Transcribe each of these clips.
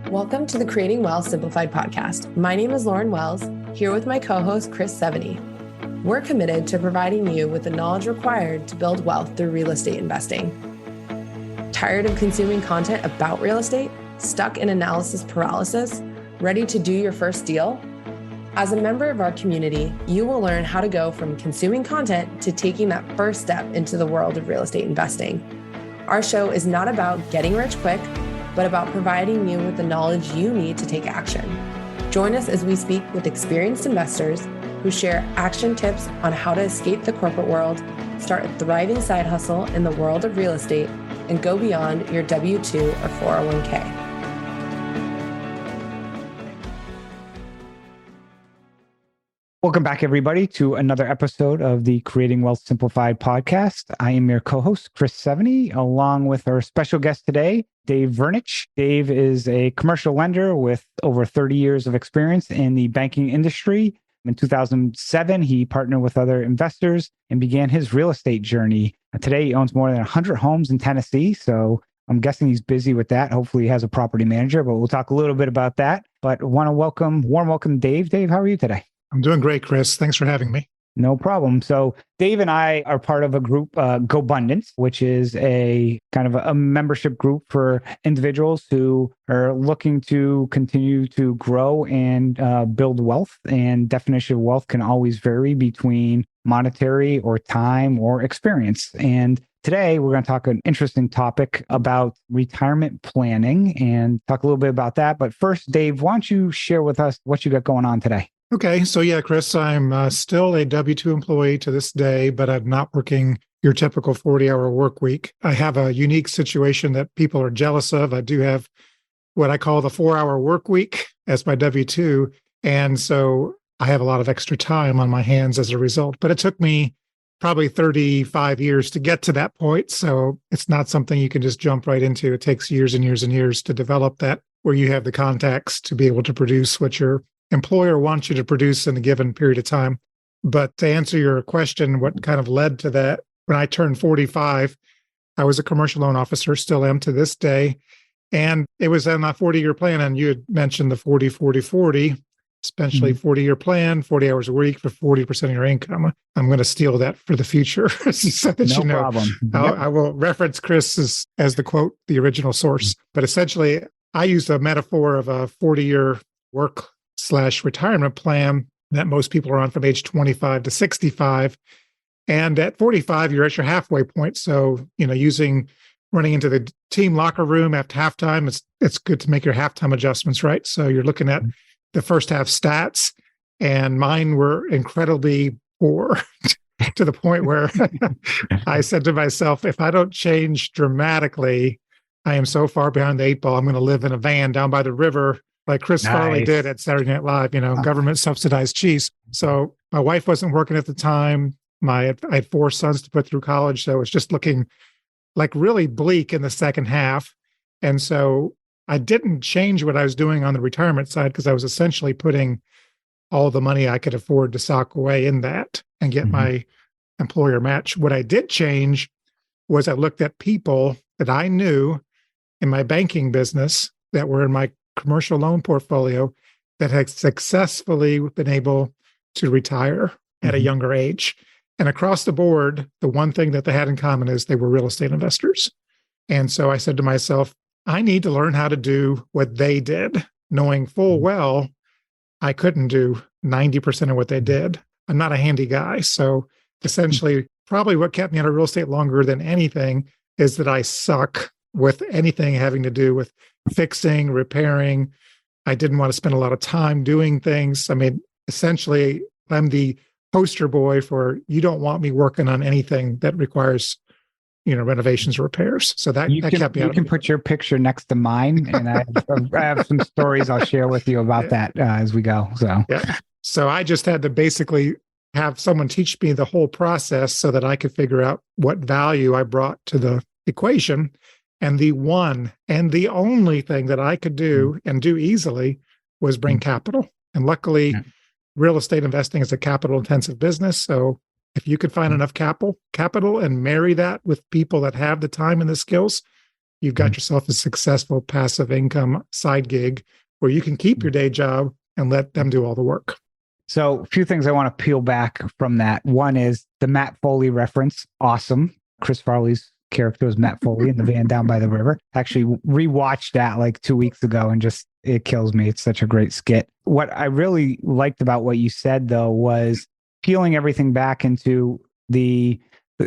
Welcome to the Creating Wealth Simplified podcast. My name is Lauren Wells, here with my co-host, Chris Seveny. We're committed to providing you with the knowledge required to build wealth through real estate investing. Tired of consuming content about real estate? Stuck in analysis paralysis? Ready to do your first deal? As a member of our community, you will learn how to go from consuming content to taking that first step into the world of real estate investing. Our show is not about getting rich quick, but about providing you with the knowledge you need to take action. Join us as we speak with experienced investors who share action tips on how to escape the corporate world, start a thriving side hustle in the world of real estate, and go beyond your W-2 or 401k. Welcome back, everybody, to another episode of the Creating Wealth Simplified podcast. I am your co-host, Chris Seveny, along with our special guest today, Dave Vernich. Dave is a commercial lender with over 30 years of experience in the banking industry. In 2007, he partnered with other investors and began his real estate journey. Today, he owns more than 100 homes in Tennessee, so I'm guessing he's busy with that. Hopefully, he has a property manager, but we'll talk a little bit about that. But want to warm welcome Dave. Dave, how are you today? I'm doing great, Chris. Thanks for having me. No problem. So Dave and I are part of a group, GoBundance, which is a kind of a membership group for individuals who are looking to continue to grow and build wealth. And definition of wealth can always vary between monetary or time or experience. And today we're going to talk an interesting topic about retirement planning and talk a little bit about that. But first, Dave, why don't you share with us what you got going on today? Okay. So yeah, Chris, I'm still a W-2 employee to this day, but I'm not working your typical 40-hour work week. I have a unique situation that people are jealous of. I do have what I call the 4-hour work week as my W-2. And so I have a lot of extra time on my hands as a result. But it took me probably 35 years to get to that point. So it's not something you can just jump right into. It takes years and years and years to develop that, where you have the contacts to be able to produce what your employer wants you to produce in a given period of time. But to answer your question, what kind of led to that? When I turned 45, I was a commercial loan officer, still am to this day. And it was on my 40-year plan. And you had mentioned the 40-40-40, especially 40-year plan, 40 hours a week for 40% of your income. I'm going to steal that for the future so that No problem. I will reference Chris as the quote, the original source. But essentially, I used a metaphor of a 40-year work/retirement plan that most people are on from age 25 to 65. And at 45, you're at your halfway point. So, running into the team locker room after halftime, it's good to make your halftime adjustments, right? So you're looking at the first half stats, and mine were incredibly poor to the point where I said to myself, if I don't change dramatically, I am so far behind the 8 ball, I'm going to live in a van down by the river like Chris Farley did at Saturday Night Live, government subsidized cheese. So my wife wasn't working at the time. I had 4 sons to put through college. So it was just looking like really bleak in the second half. And so I didn't change what I was doing on the retirement side because I was essentially putting all the money I could afford to sock away in that and get my employer match. What I did change was I looked at people that I knew in my banking business that were in my commercial loan portfolio that had successfully been able to retire at a younger age. And across the board, the one thing that they had in common is they were real estate investors. And so I said to myself, I need to learn how to do what they did, knowing full well I couldn't do 90% of what they did. I'm not a handy guy. So essentially, probably what kept me out of real estate longer than anything is that I suck with anything having to do with fixing, repairing. I didn't want to spend a lot of time doing things. I mean, essentially, I'm the poster boy for you don't want me working on anything that requires, renovations or repairs. So that kept me out. You can put your picture next to mine, and I have some stories I'll share with you about that as we go. So I just had to basically have someone teach me the whole process so that I could figure out what value I brought to the equation. And the one and the only thing that I could do and do easily was bring capital. And luckily, real estate investing is a capital intensive business. So if you could find enough capital and marry that with people that have the time and the skills, you've got yourself a successful passive income side gig where you can keep your day job and let them do all the work. So a few things I want to peel back from that. One is the Matt Foley reference. Awesome. Chris Farley's character was Matt Foley in The Van Down by the River. Actually rewatched that like 2 weeks ago and just, it kills me. It's such a great skit. What I really liked about what you said though was peeling everything back into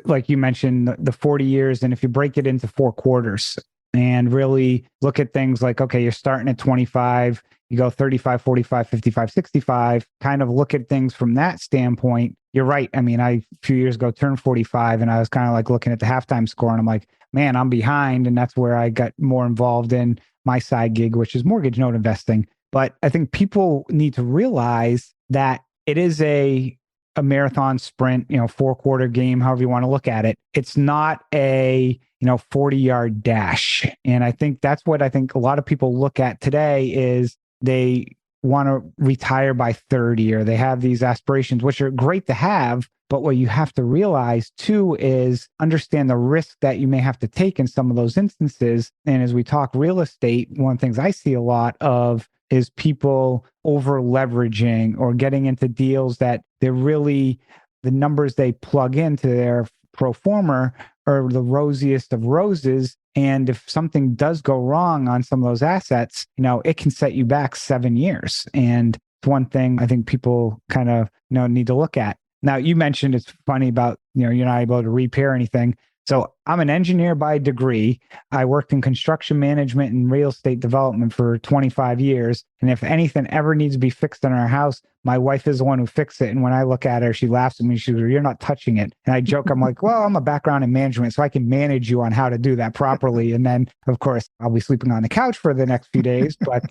like you mentioned, the 40 years. And if you break it into 4 quarters and really look at things like, okay, you're starting at 25, you go 35, 45, 55, 65, kind of look at things from that standpoint. You're right. I mean, a few years ago turned 45 and I was kind of like looking at the halftime score and I'm like, man, I'm behind. And that's where I got more involved in my side gig, which is mortgage note investing. But I think people need to realize that it is a marathon sprint, 4-quarter game, however you want to look at it. It's not a 40-yard dash. And I think that's what I think a lot of people look at today is they want to retire by 30 or they have these aspirations, which are great to have. But what you have to realize too is understand the risk that you may have to take in some of those instances. And as we talk real estate, one of the things I see a lot of is people over leveraging or getting into deals that they're really, the numbers they plug into their pro forma are the rosiest of roses. And if something does go wrong on some of those assets, it can set you back 7 years. And it's one thing I think people kind of need to look at. Now, you mentioned it's funny about, you're not able to repair anything. So I'm an engineer by degree. I worked in construction management and real estate development for 25 years. And if anything ever needs to be fixed in our house, my wife is the one who fixed it. And when I look at her, she laughs at me. She goes, "You're not touching it." And I joke, I'm like, well, I'm a background in management, so I can manage you on how to do that properly. And then, of course, I'll be sleeping on the couch for the next few days. But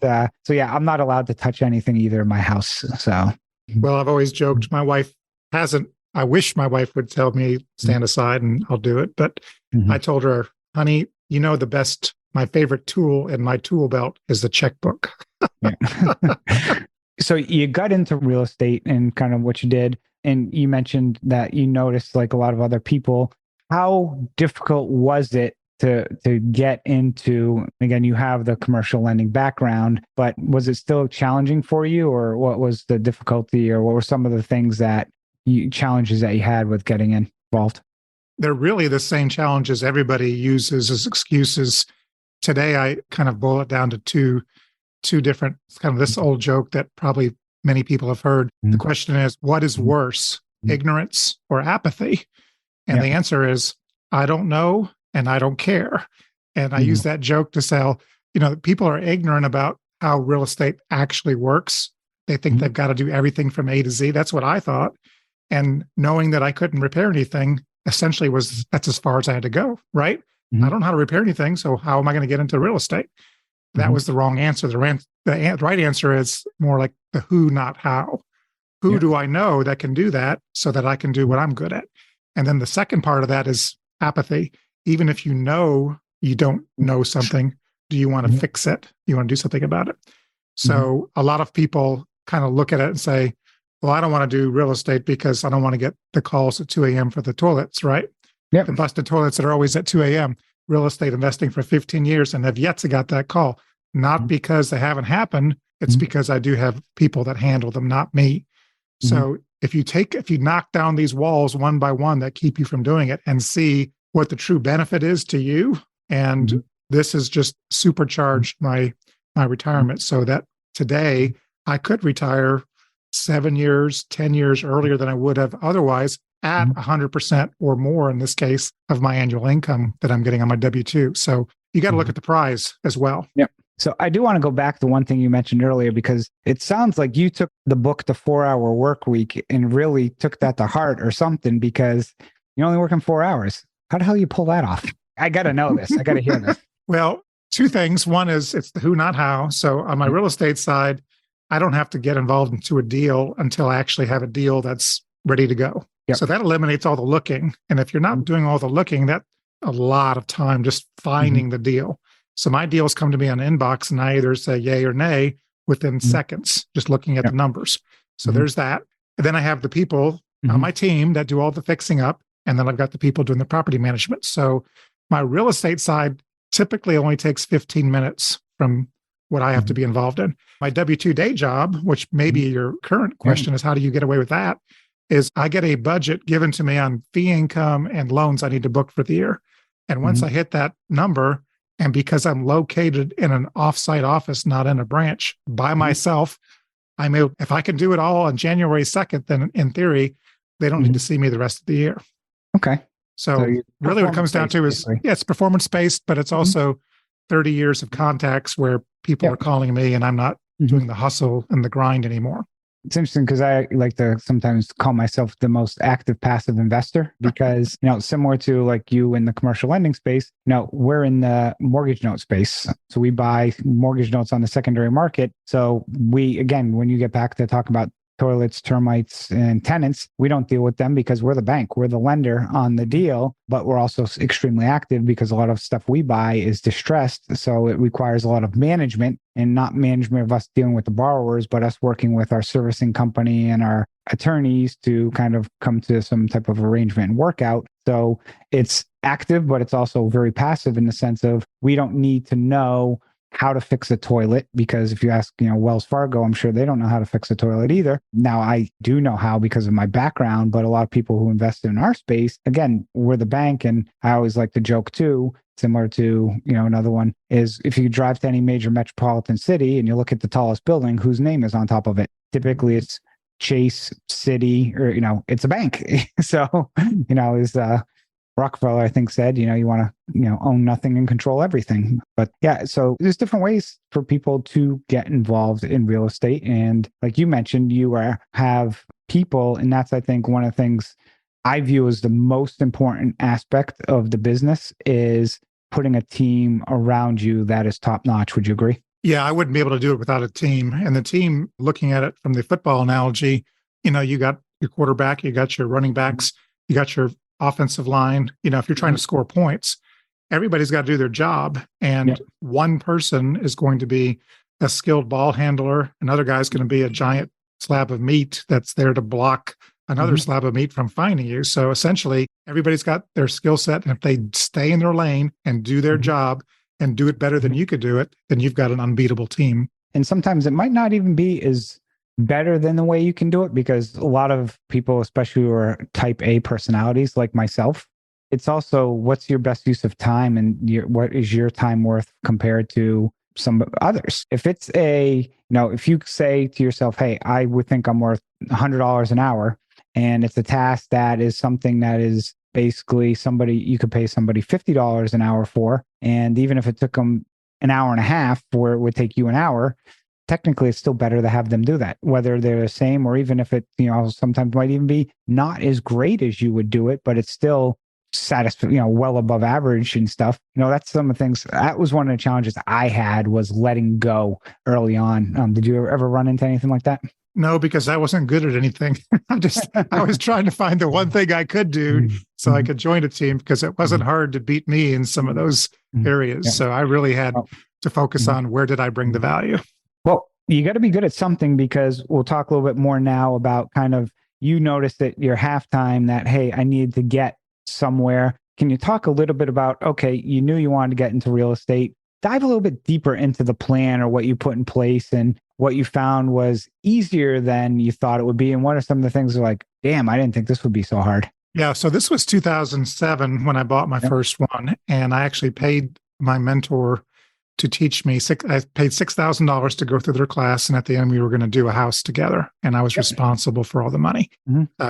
so yeah, I'm not allowed to touch anything either in my house. So, well, I've always joked, my wife hasn't. I wish my wife would tell me, stand aside and I'll do it. But I told her, honey, my favorite tool in my tool belt is the checkbook. So you got into real estate and kind of what you did. And you mentioned that you noticed like a lot of other people. How difficult was it to get into, again, you have the commercial lending background, but was it still challenging for you, or what was the difficulty, or what were some of the things challenges that you had with getting involved? They're really the same challenges everybody uses as excuses. Today, I kind of boil it down to two different, kind of this old joke that probably many people have heard. The question is, what is worse, ignorance or apathy? And the answer is, I don't know and I don't care. And I use that joke to say, people are ignorant about how real estate actually works. They think they've got to do everything from A to Z. That's what I thought. And knowing that I couldn't repair anything essentially that's as far as I had to go, right? I don't know how to repair anything, so how am I going to get into real estate? That was the wrong answer. The right answer is more like the who, not how. Who do I know that can do that so that I can do what I'm good at? And then the second part of that is apathy. Even if you know you don't know something, do you want to fix it? You want to do something about it? So a lot of people kind of look at it and say, well, I don't want to do real estate because I don't want to get the calls at 2 a.m. for the toilets, right? Yep. The busted toilets that are always at 2 a.m. Real estate investing for 15 years and have yet to got that call. Not because they haven't happened. It's because I do have people that handle them, not me. So if you knock down these walls one by one that keep you from doing it and see what the true benefit is to you, and this has just supercharged my retirement so that today I could retire 7 years, 10 years earlier than I would have otherwise at 100% or more in this case of my annual income that I'm getting on my W-2. So you got to look at the prize as well. Yep. So I do want to go back to one thing you mentioned earlier, because it sounds like you took the book, The 4-Hour Workweek, and really took that to heart or something, because you're only working 4 hours. How the hell you pull that off? I got to know this. I got to hear this. Well, two things. One is it's the who, not how. So on my real estate side, I don't have to get involved into a deal until I actually have a deal that's ready to go. Yep. So that eliminates all the looking. And if you're not doing all the looking, that's a lot of time just finding the deal. So my deals come to me on inbox and I either say yay or nay within seconds, just looking at the numbers. So there's that. And then I have the people on my team that do all the fixing up. And then I've got the people doing the property management. So my real estate side typically only takes 15 minutes from what I have to be involved in. My W-2 day job, which may be your current question is how do you get away with that, is I get a budget given to me on fee income and loans I need to book for the year. And once I hit that number, and because I'm located in an offsite office, not in a branch by myself, if I can do it all on January 2nd, then in theory, they don't need to see me the rest of the year. Okay. So really what it comes down to is, it's performance-based, but it's also 30 years of contacts where people are calling me and I'm not doing the hustle and the grind anymore. It's interesting because I like to sometimes call myself the most active passive investor because, similar to like you in the commercial lending space, we're in the mortgage note space. So we buy mortgage notes on the secondary market. So when you get back to talk about toilets, termites, and tenants, we don't deal with them because we're the bank. We're the lender on the deal, but we're also extremely active because a lot of stuff we buy is distressed. So it requires a lot of management, and not management of us dealing with the borrowers, but us working with our servicing company and our attorneys to kind of come to some type of arrangement and workout. So it's active, but it's also very passive in the sense of we don't need to know how to fix a toilet, because if you ask, Wells Fargo, I'm sure they don't know how to fix a toilet either. Now, I do know how because of my background, but a lot of people who invest in our space, again, we're the bank. And I always like to joke too, similar to, another one is if you drive to any major metropolitan city and you look at the tallest building, whose name is on top of it? Typically it's Chase, Citi, or, it's a bank. So, is Rockefeller, I think, said, you want to, own nothing and control everything. But yeah, so there's different ways for people to get involved in real estate. And like you mentioned, you have people, and that's, I think, one of the things I view as the most important aspect of the business is putting a team around you that is top notch. Would you agree? Yeah, I wouldn't be able to do it without a team. And the team, looking at it from the football analogy, you got your quarterback, you got your running backs, you got your offensive line. If you're trying to score points, everybody's got to do their job. And one person is going to be a skilled ball handler. Another guy's going to be a giant slab of meat that's there to block another slab of meat from finding you. So essentially, everybody's got their skill set. And if they stay in their lane and do their job and do it better than you could do it, then you've got an unbeatable team. And sometimes it might not even be as better than the way you can do it, because a lot of people, especially who are type A personalities like myself, it's also what's your best use of time and what is your time worth compared to some others. If it's if you say to yourself, hey, I would think I'm worth $100 an hour, and it's a task that is something that is basically you could pay somebody $50 an hour for. And even if it took them an hour and a half where it would take you an hour, technically it's still better to have them do that, whether they're the same or even if it, sometimes might even be not as great as you would do it, but it's still well above average and stuff. That's some of the things. That was one of the challenges I had, was letting go early on. Did you ever run into anything like that? No, because I wasn't good at anything. I was trying to find the one thing I could do so I could join a team, because it wasn't hard to beat me in some of those areas. Yeah. So I really had to focus on where did I bring the value. Well, you got to be good at something, because we'll talk a little bit more now about kind of, you noticed at your halftime that, hey, I needed to get somewhere. Can you talk a little bit about, okay, you knew you wanted to get into real estate. Dive a little bit deeper into the plan or what you put in place and what you found was easier than you thought it would be. And what are some of the things that like, damn, I didn't think this would be so hard? Yeah. So this was 2007 when I bought my first one. And I actually paid my mentor to teach me. I paid $6,000 to go through their class. And at the end, we were going to do a house together. And I was responsible for all the money,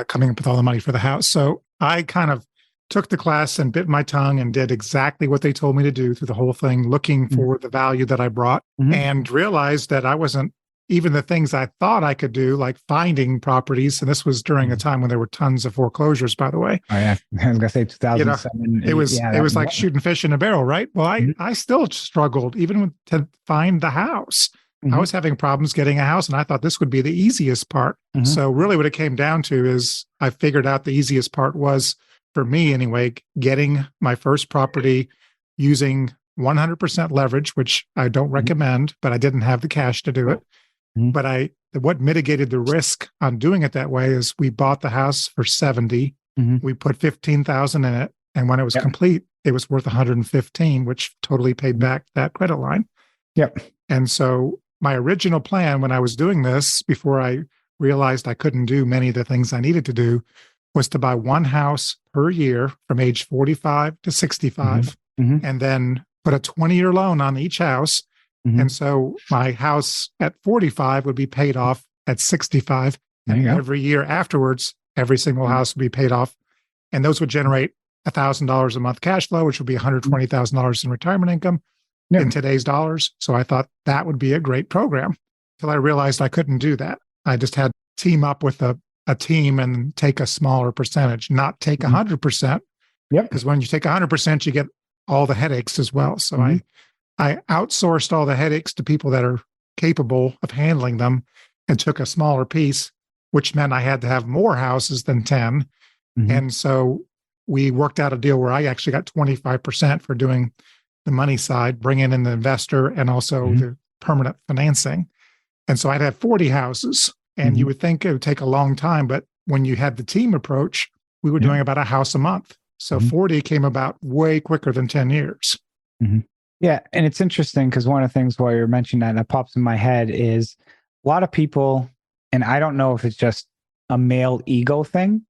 coming up with all the money for the house. So I kind of took the class and bit my tongue and did exactly what they told me to do through the whole thing, looking for the value that I brought, and realized that I wasn't even the things I thought I could do, like finding properties. And this was during a time when there were tons of foreclosures, by the way. Oh, yeah. I was going to say 2007. It was like shooting fish in a barrel, right? Well, I still struggled even to find the house. I was having problems getting a house, and I thought this would be the easiest part. So really what it came down to is I figured out the easiest part was, for me anyway, getting my first property using 100% leverage, which I don't recommend, but I didn't have the cash to do it. But what mitigated the risk on doing it that way is we bought the house for $70,000. We put $15,000 in it. And when it was complete, it was worth 115, which totally paid back that credit line. Yep. And so my original plan when I was doing this, before I realized I couldn't do many of the things I needed to do, was to buy one house per year from age 45 to 65, and then put a 20-year loan on each house. And so my house at 45 would be paid off at 65. And every year afterwards, every single house would be paid off. And those would generate $1,000 a month cash flow, which would be $120,000 in retirement income in today's dollars. So I thought that would be a great program until I realized I couldn't do that. I just had to team up with a team and take a smaller percentage, not take 100%. Because when you take 100%, you get all the headaches as well. So I outsourced all the headaches to people that are capable of handling them and took a smaller piece, which meant I had to have more houses than 10. And so we worked out a deal where I actually got 25% for doing the money side, bringing in the investor and also the permanent financing. And so I'd have 40 houses, and you would think it would take a long time, but when you had the team approach, we were doing about a house a month. So 40 came about way quicker than 10 years. Yeah. And it's interesting because one of the things while you're mentioning that pops in my head is a lot of people, and I don't know if it's just a male ego thing,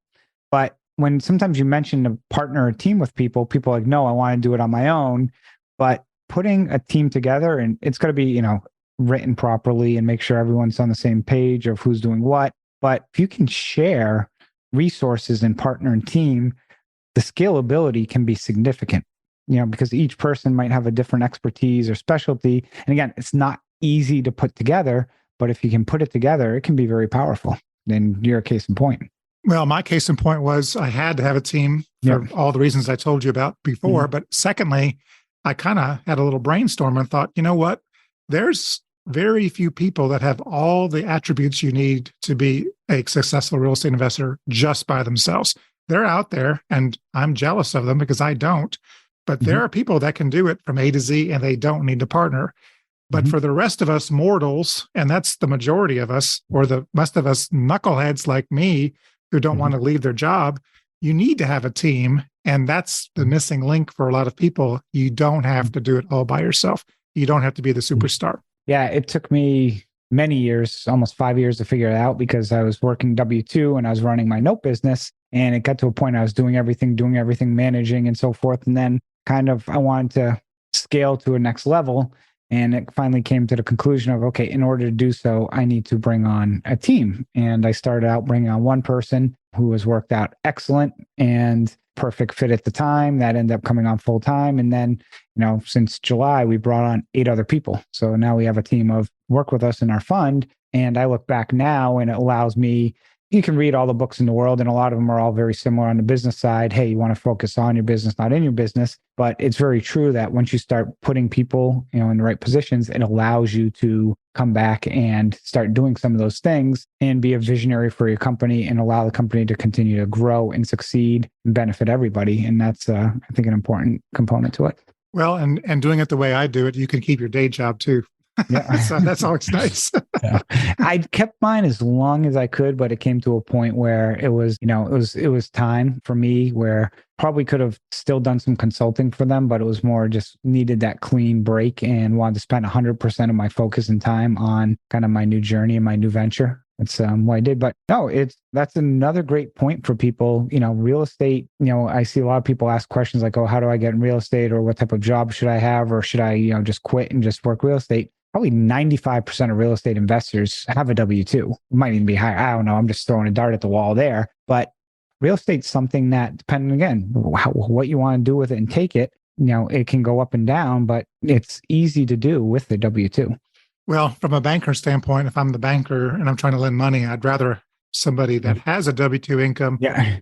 but when sometimes you mention a partner or team with people, people are like, no, I want to do it on my own. But putting a team together, and it's got to be, written properly and make sure everyone's on the same page of who's doing what. But if you can share resources and partner and team, the scalability can be significant, because each person might have a different expertise or specialty. And again, it's not easy to put together, but if you can put it together, it can be very powerful. Then you're a case in point. Well, my case in point was I had to have a team for all the reasons I told you about before. But secondly, I kind of had a little brainstorm and thought, you know what? There's very few people that have all the attributes you need to be a successful real estate investor just by themselves. They're out there, and I'm jealous of them because I don't. But there are people that can do it from A to Z, and they don't need to partner. But for the rest of us mortals, and that's the majority of us, or the rest of us knuckleheads like me who don't want to leave their job, you need to have a team. And that's the missing link for a lot of people. You don't have to do it all by yourself. You don't have to be the superstar. Yeah, it took me many years, almost 5 years to figure it out because I was working W-2 and I was running my note business. And it got to a point I was doing everything, managing and so forth. And then I wanted to scale to a next level. And it finally came to the conclusion of, okay, in order to do so, I need to bring on a team. And I started out bringing on one person who has worked out excellent and perfect fit at the time. That ended up coming on full time. And then, since July, we brought on 8 other people. So now we have a team of work with us in our fund. And I look back now and it allows me, you can read all the books in the world and a lot of them are all very similar on the business side. Hey, you want to focus on your business, not in your business. But it's very true that once you start putting people, in the right positions, it allows you to come back and start doing some of those things and be a visionary for your company and allow the company to continue to grow and succeed and benefit everybody. And that's, I think, an important component to it. Well, and doing it the way I do it, you can keep your day job too. Yeah. So that's always nice. Yeah. I kept mine as long as I could, but it came to a point where it was, it was time for me where probably could have still done some consulting for them, but it was more just needed that clean break and wanted to spend 100% of my focus and time on kind of my new journey and my new venture. That's what I did. But no, that's another great point for people. Real estate, I see a lot of people ask questions like, oh, how do I get in real estate, or what type of job should I have, or should I, just quit and just work real estate? Probably 95% of real estate investors have a W-2. It might even be higher. I don't know. I'm just throwing a dart at the wall there. But real estate's something that, depending again, what you want to do with it and take it, it can go up and down, but it's easy to do with the W-2. Well, from a banker standpoint, if I'm the banker and I'm trying to lend money, I'd rather somebody that has a W-2 income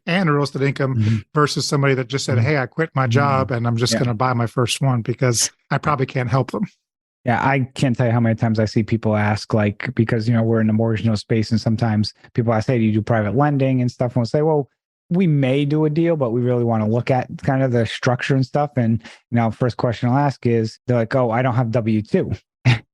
and a real estate income versus somebody that just said, hey, I quit my job and I'm just going to buy my first one because I probably can't help them. Yeah, I can't tell you how many times I see people ask, like, because, we're in the mortgage note space and sometimes people ask, hey, do you do private lending and stuff? And we'll say, well, we may do a deal, but we really want to look at kind of the structure and stuff. And, first question I'll ask is, they're like, oh, I don't have W-2.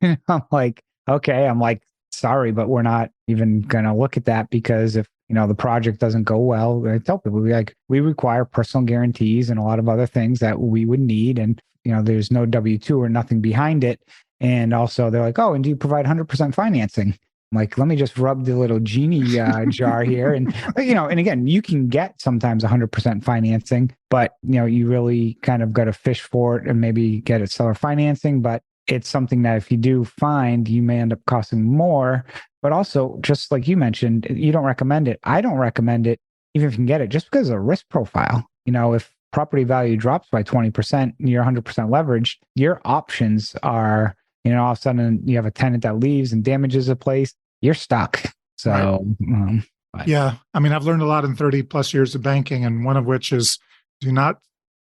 I'm like, okay. I'm like, sorry, but we're not even going to look at that because if the project doesn't go well, I tell people, we require personal guarantees and a lot of other things that we would need. And, there's no W-2 or nothing behind it. And also they're like, oh, and do you provide 100% financing? I'm like, let me just rub the little genie jar here. And, and again, you can get sometimes 100% financing, but, you really kind of got to fish for it and maybe get it seller financing. But it's something that if you do find, you may end up costing more. But also, just like you mentioned, you don't recommend it. I don't recommend it, even if you can get it, just because of the risk profile. If property value drops by 20% and you're 100% leveraged, your options are, all of a sudden you have a tenant that leaves and damages a place, you're stuck. So, right. Yeah. I mean, I've learned a lot in 30 plus years of banking, and one of which is do not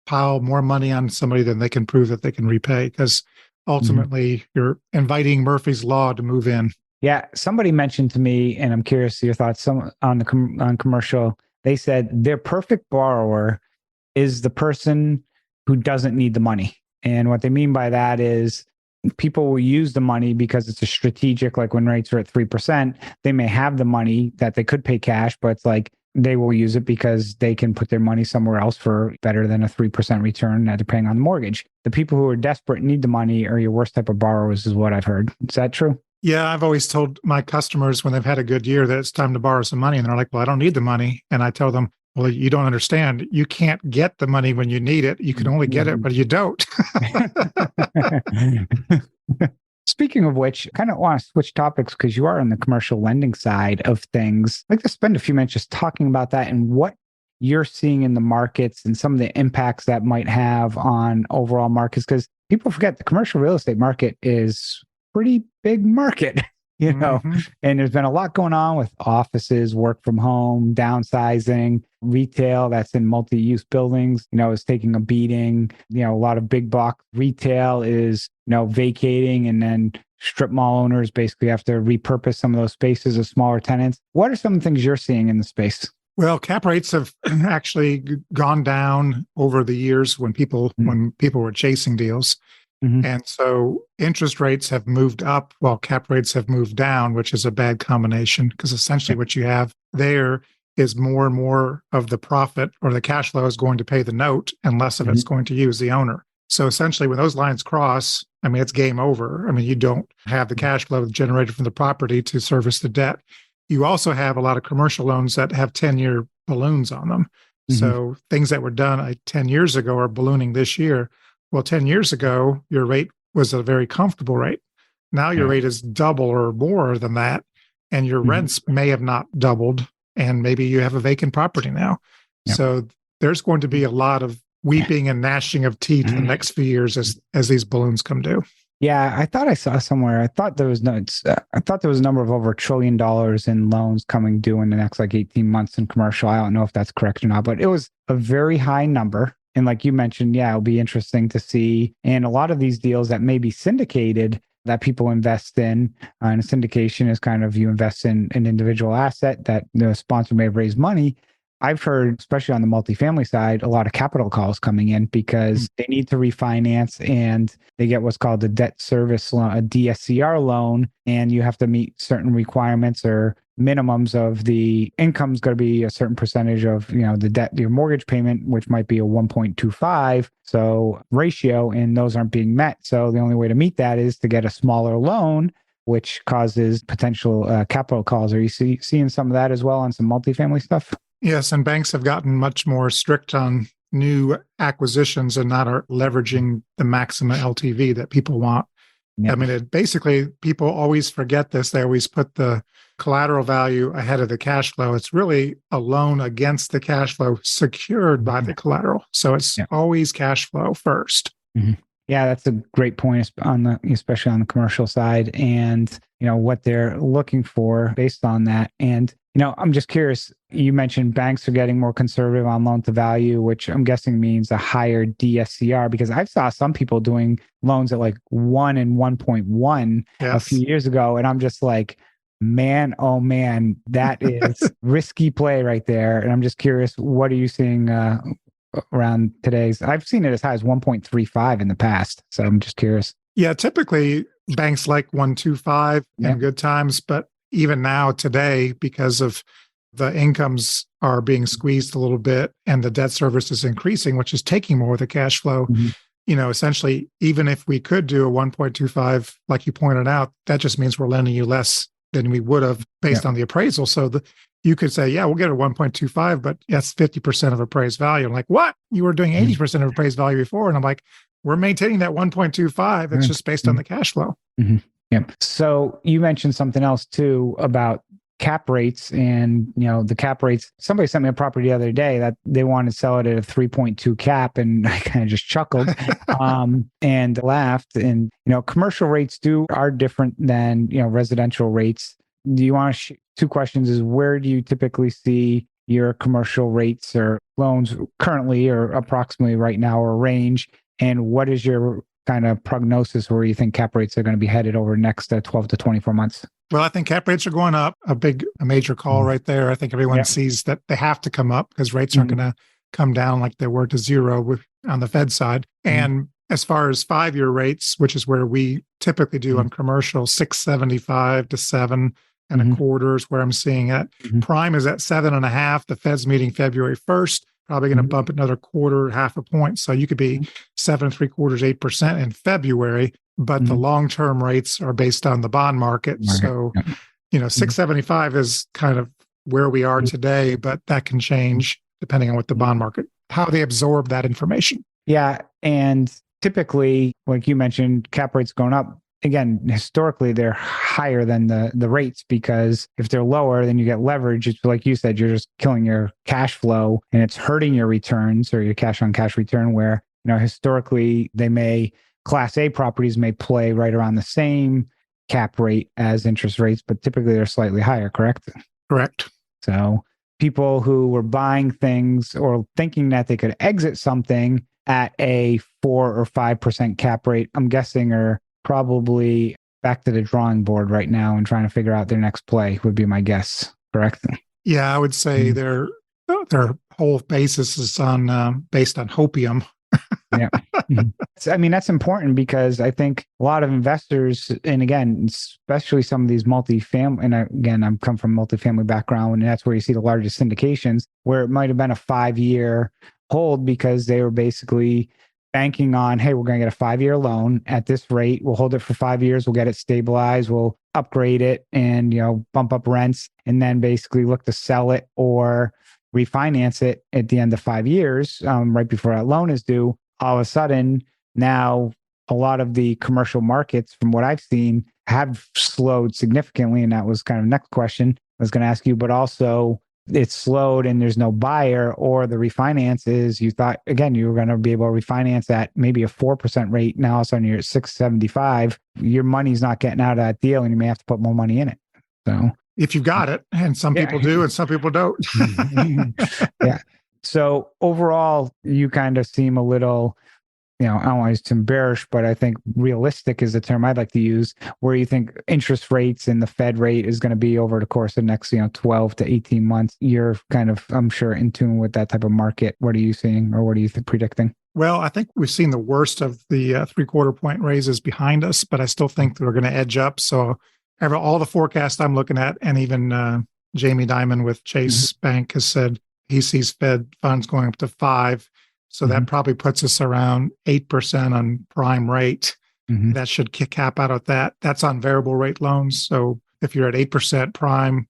pile more money on somebody than they can prove that they can repay, because ultimately you're inviting Murphy's Law to move in. Yeah. Somebody mentioned to me, and I'm curious your thoughts on commercial. They said their perfect borrower is the person who doesn't need the money. And what they mean by that is people will use the money because it's a strategic, like when rates are at 3%, they may have the money that they could pay cash, but it's like they will use it because they can put their money somewhere else for better than a 3% return, depending on the mortgage. The people who are desperate and need the money are your worst type of borrowers, is what I've heard. Is that true? Yeah, I've always told my customers when they've had a good year that it's time to borrow some money. And they're like, well, I don't need the money. And I tell them, well, you don't understand. You can't get the money when you need it. You can only get it, but you don't. Speaking of which, I kind of want to switch topics because you are on the commercial lending side of things. I'd like to spend a few minutes just talking about that and what you're seeing in the markets and some of the impacts that might have on overall markets. Because people forget the commercial real estate market is a pretty big market. And there's been a lot going on with offices, work from home, downsizing, retail that's in multi-use buildings, is taking a beating. A lot of big box retail is, vacating, and then strip mall owners basically have to repurpose some of those spaces as smaller tenants. What are some things you're seeing in the space? Well, cap rates have actually gone down over the years when people were chasing deals. And so interest rates have moved up while cap rates have moved down, which is a bad combination, because essentially what you have there is more and more of the profit or the cash flow is going to pay the note and less of it's going to use the owner. So essentially when those lines cross, I mean, it's game over. I mean, you don't have the cash flow generated from the property to service the debt. You also have a lot of commercial loans that have 10-year balloons on them. So things that were done 10 years ago are ballooning this year. Well, 10 years ago, your rate was a very comfortable rate. Now your rate is double or more than that, and your rents may have not doubled, and maybe you have a vacant property now. So there's going to be a lot of weeping and gnashing of teeth in the next few years as these balloons come due. Yeah, I thought I saw somewhere. I thought there was a number of over $1 trillion in loans coming due in the next 18 months in commercial. I don't know if that's correct or not, but it was a very high number. And like you mentioned, it'll be interesting to see. And a lot of these deals that may be syndicated that people invest in, and a syndication is kind of you invest in an individual asset that the sponsor may have raised money. I've heard, especially on the multifamily side, a lot of capital calls coming in because they need to refinance and they get what's called a debt service loan, a DSCR loan, and you have to meet certain requirements or minimums of the income's going to be a certain percentage of, the debt, your mortgage payment, which might be a 1.25 ratio, and those aren't being met. So the only way to meet that is to get a smaller loan, which causes potential capital calls. Are you seeing some of that as well on some multifamily stuff? Yes, and banks have gotten much more strict on new acquisitions and not are leveraging the maximum LTV that people want. Yep. I mean, basically, people always forget this. They always put the collateral value ahead of the cash flow. It's really a loan against the cash flow secured by the collateral. So it's always cash flow first. Yeah, that's a great point especially on the commercial side, and what they're looking for based on that. And I'm just curious, you mentioned banks are getting more conservative on loan to value, which I'm guessing means a higher DSCR, because I saw some people doing loans at 1 and 1.1 a few years ago. And I'm just like, man, oh man, that is risky play right there. And I'm just curious, what are you seeing around today's? I've seen it as high as 1.35 in the past. So I'm just curious. Yeah, typically banks like 1.25 in good times, but even now today, because of the incomes are being squeezed a little bit and the debt service is increasing, which is taking more of the cash flow. Essentially, even if we could do a 1.25, like you pointed out, that just means we're lending you less than we would have based on the appraisal. So you could say, yeah, we'll get a 1.25, but that's 50% of appraised value. I'm like, what? You were doing 80% of appraised value before. And I'm like, we're maintaining that 1.25. It's just based on the cash flow. Yeah. So you mentioned something else too about cap rates and, the cap rates. Somebody sent me a property the other day that they wanted to sell it at a 3.2 cap. And I kind of just chuckled and laughed. And, commercial rates are different than, residential rates. Do you want to, two questions is where do you typically see your commercial rates or loans currently or approximately right now or range? And what is your kind of prognosis where you think cap rates are going to be headed over the next 12 to 24 months? Well, I think cap rates are going up. A major call right there. I think everyone sees that they have to come up because rates aren't going to come down like they were to zero on the Fed side. And as far as 5-year rates, which is where we typically do on commercial, 6.75 to 7.25 is where I'm seeing it. Prime is at 7.5. The Fed's meeting February 1st. Probably going to bump another quarter, half a point. So you could be 7.75, 8% in February, but the long-term rates are based on the bond market. So, 6.75 is kind of where we are today, but that can change depending on what the bond market, how they absorb that information. Yeah. And typically, like you mentioned, cap rates going up. Again, historically, they're higher than the rates because if they're lower, then you get leverage. It's like you said, you're just killing your cash flow and it's hurting your returns or your cash on cash return where, historically, Class A properties may play right around the same cap rate as interest rates, but typically they're slightly higher, correct? Correct. So people who were buying things or thinking that they could exit something at a 4 or 5% cap rate, I'm guessing are probably back to the drawing board right now and trying to figure out their next play would be my guess, correct? Yeah, I would say their whole basis is based on hopium. Yeah. I mean, that's important because I think a lot of investors, and again, especially some of these multifamily, and I'm come from a multifamily background, and that's where you see the largest syndications, where it might have been a 5-year hold because they were basically banking on, hey, we're going to get a 5-year loan at this rate. We'll hold it for 5 years. We'll get it stabilized. We'll upgrade it and, bump up rents and then basically look to sell it or refinance it at the end of 5 years, right before that loan is due. All of a sudden, now a lot of the commercial markets, from what I've seen, have slowed significantly. And that was kind of the next question I was going to ask you, but also it's slowed and there's no buyer, or the refinance is you thought, again, you were going to be able to refinance at maybe a 4% rate. Now all of a sudden you're at 6.75. Your money's not getting out of that deal and you may have to put more money in it. So if you got it, and some people do and some people don't. Yeah. So overall, you kind of seem a little, I don't want to use to bearish, but I think realistic is the term I'd like to use, where you think interest rates and the Fed rate is going to be over the course of the next, 12 to 18 months. You're kind of, I'm sure, in tune with that type of market. What are you seeing or what are you predicting? Well, I think we've seen the worst of the 3/4 point raises behind us, but I still think that we're going to edge up. So all the forecasts I'm looking at, and even Jamie Dimon with Chase Bank has said he sees Fed funds going up to 5. So that probably puts us around 8% on prime rate. That should cap out at that. That's on variable rate loans. So if you're at 8% prime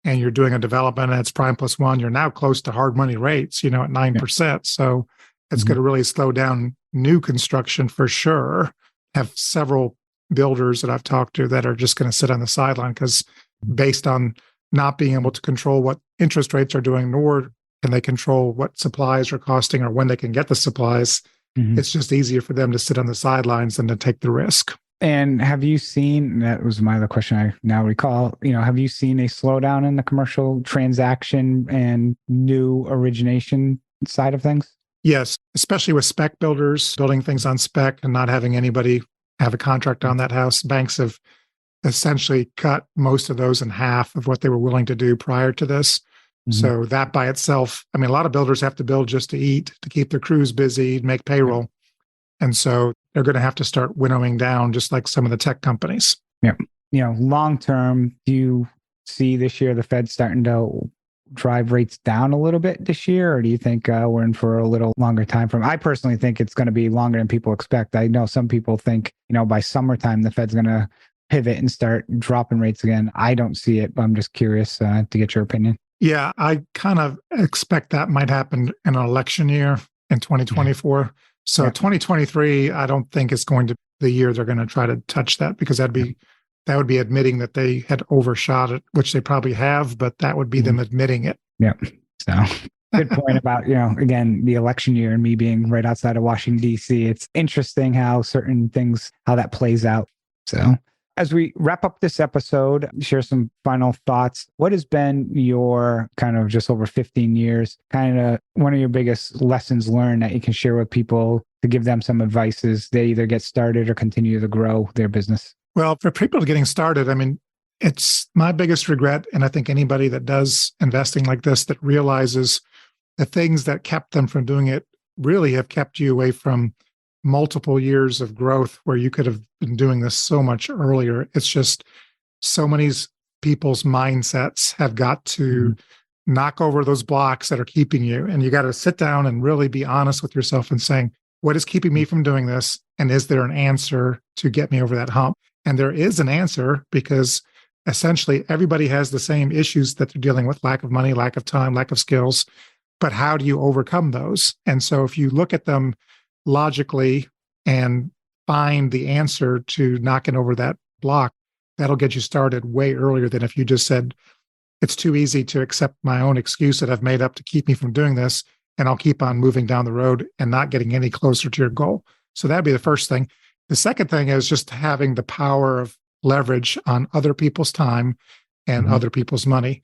and you're doing a development and it's prime plus 1, you're now close to hard money rates, at 9%. So it's going to really slow down new construction for sure. Have several builders that I've talked to that are just going to sit on the sideline because based on not being able to control what interest rates are doing, nor can they control what supplies are costing or when they can get the supplies. It's just easier for them to sit on the sidelines than to take the risk. And have you seen, that was my other question I now recall, have you seen a slowdown in the commercial transaction and new origination side of things? Yes, especially with spec builders building things on spec and not having anybody have a contract on that house. Banks have essentially cut most of those in half of what they were willing to do prior to this. So that by itself, a lot of builders have to build just to eat, to keep their crews busy, make payroll. And so they're going to have to start winnowing down, just like some of the tech companies. Yeah. Long term, do you see this year the Fed starting to drive rates down a little bit this year? Or do you think we're in for a little longer time frame? I personally think it's going to be longer than people expect. I know some people think, by summertime, the Fed's going to pivot and start dropping rates again. I don't see it, but I'm just curious to get your opinion. Yeah, I kind of expect that might happen in an election year in 2024. So 2023, I don't think it's going to be the year they're going to try to touch that, because that would be admitting that they had overshot it, which they probably have, but that would be them admitting it. Yeah. So good point about, again, the election year and me being right outside of Washington, D.C. It's interesting how certain things, how that plays out. So as we wrap up this episode, share some final thoughts. What has been your kind of just over 15 years, kind of one of your biggest lessons learned that you can share with people to give them some advice as they either get started or continue to grow their business? Well, for people getting started, it's my biggest regret. And I think anybody that does investing like this, that realizes the things that kept them from doing it really have kept you away from multiple years of growth where you could have been doing this so much earlier. It's just so many people's mindsets have got to knock over those blocks that are keeping you. And you got to sit down and really be honest with yourself and saying, what is keeping me from doing this? And is there an answer to get me over that hump? And there is an answer, because essentially everybody has the same issues that they're dealing with: lack of money, lack of time, lack of skills. But how do you overcome those? And so if you look at them logically and find the answer to knocking over that block, that'll get you started way earlier than if you just said, it's too easy to accept my own excuse that I've made up to keep me from doing this, and I'll keep on moving down the road and not getting any closer to your goal. So that'd be the first thing. The second thing is just having the power of leverage on other people's time and other people's money.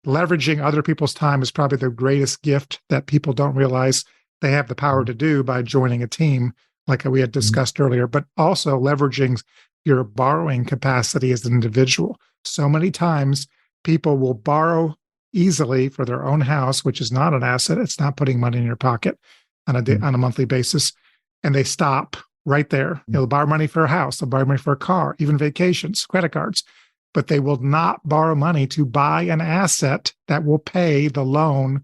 Leveraging other people's time is probably the greatest gift that people don't realize they have the power to do by joining a team, like we had discussed earlier, but also leveraging your borrowing capacity as an individual. So many times people will borrow easily for their own house, which is not an asset. It's not putting money in your pocket on a monthly basis. And they stop right there. They'll borrow money for a house, they'll borrow money for a car, even vacations, credit cards, but they will not borrow money to buy an asset that will pay the loan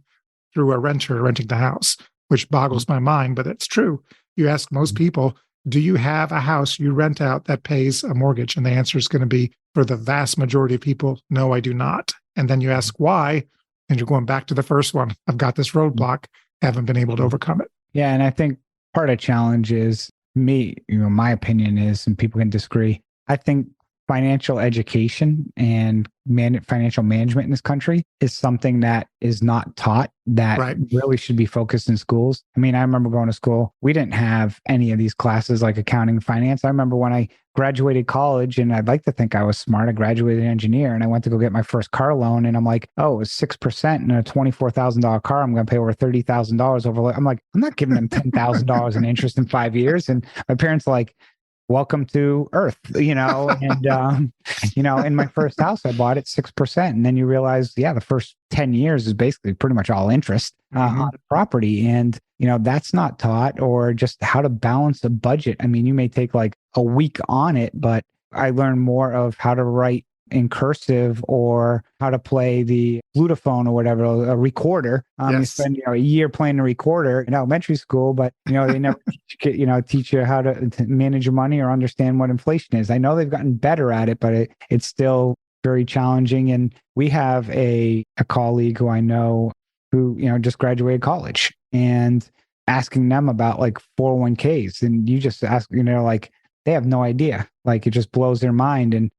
through a renter renting the house, which boggles my mind, but it's true. You ask most people, do you have a house you rent out that pays a mortgage? And the answer is going to be, for the vast majority of people, no, I do not. And then you ask why, and you're going back to the first one. I've got this roadblock, haven't been able to overcome it. Yeah. And I think part of the challenge is my opinion is, and people can disagree, I think financial education and financial management in this country is something that is not taught, that really should be focused in schools. I remember going to school, we didn't have any of these classes like accounting and finance. I remember when I graduated college, and I'd like to think I was smart. I graduated engineer and I went to go get my first car loan, and I'm like, oh, it was 6% and a $24,000 car. I'm going to pay over $30,000 over. I'm like, I'm not giving them $10,000 in interest in 5 years. And my parents are like, welcome to Earth, and, in my first house, I bought it 6%. And then you realize, the first 10 years is basically pretty much all interest on the property. And, that's not taught, or just how to balance a budget. You may take like a week on it, but I learned more of how to write in cursive or how to play the flutophone or whatever, a recorder. You spend a year playing a recorder in elementary school, but they never teach you how to manage your money or understand what inflation is. I know they've gotten better at it, but it's still very challenging. And we have a colleague who I know who just graduated college, and asking them about like 401ks, and you just ask, like they have no idea. Like it just blows their mind. And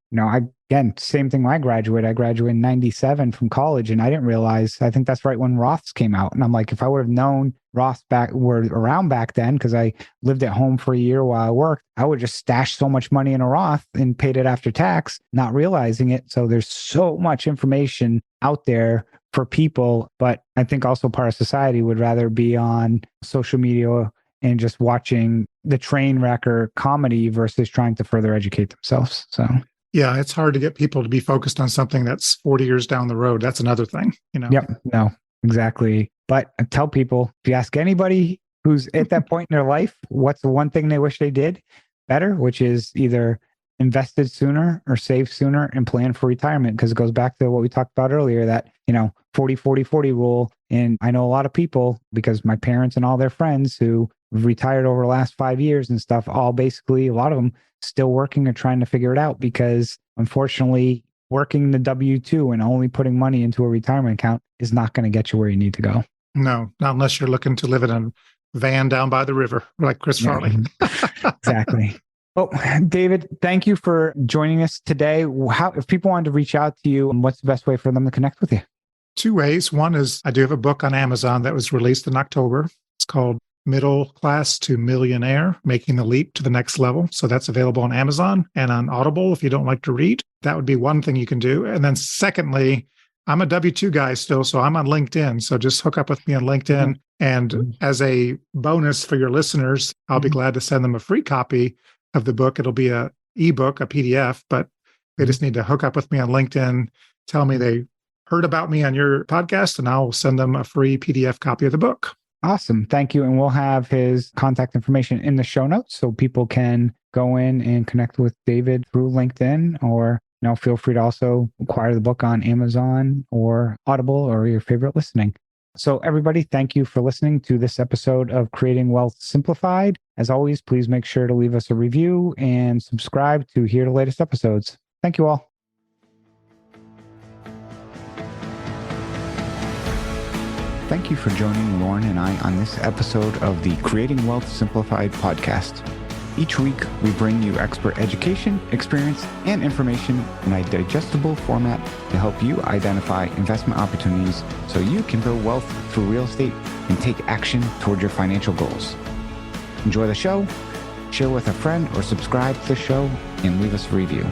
Again, same thing when I graduated in 97 from college, and I didn't realize, I think that's right when Roths came out. And I'm like, if I would have known Roths were around back then, because I lived at home for a year while I worked, I would just stash so much money in a Roth and paid it after tax, not realizing it. So there's so much information out there for people, but I think also part of society would rather be on social media and just watching the train wreck or comedy versus trying to further educate themselves. So yeah, it's hard to get people to be focused on something that's 40 years down the road. That's another thing, Yep. No, exactly. But I tell people, if you ask anybody who's at that point in their life, what's the one thing they wish they did better, which is either invested sooner or saved sooner and plan for retirement. Because it goes back to what we talked about earlier, that, 40-40-40 rule. And I know a lot of people, because my parents and all their friends who retired over the last 5 years and stuff, all basically, a lot of them still working or trying to figure it out, because unfortunately, working the W-2 and only putting money into a retirement account is not going to get you where you need to go. No, not unless you're looking to live in a van down by the river, like Chris Farley. Exactly. Well, David, thank you for joining us today. If people wanted to reach out to you, what's the best way for them to connect with you? 2 ways. One is I do have a book on Amazon that was released in October. It's called Middle Class to Millionaire, Making the Leap to the Next Level. So that's available on Amazon and on Audible if you don't like to read. That would be one thing you can do. And then secondly, I'm a W-2 guy still, so I'm on LinkedIn. So just hook up with me on LinkedIn. And as a bonus for your listeners, I'll be glad to send them a free copy of the book. It'll be an ebook, a PDF, but they just need to hook up with me on LinkedIn, tell me they heard about me on your podcast, and I'll send them a free PDF copy of the book. Awesome. Thank you. And we'll have his contact information in the show notes so people can go in and connect with David through LinkedIn, or feel free to also acquire the book on Amazon or Audible or your favorite listening. So everybody, thank you for listening to this episode of Creating Wealth Simplified. As always, please make sure to leave us a review and subscribe to hear the latest episodes. Thank you all. Thank you for joining Lauren and I on this episode of the Creating Wealth Simplified podcast. Each week, we bring you expert education, experience, and information in a digestible format to help you identify investment opportunities so you can build wealth through real estate and take action toward your financial goals. Enjoy the show, share with a friend, or subscribe to the show and leave us a review.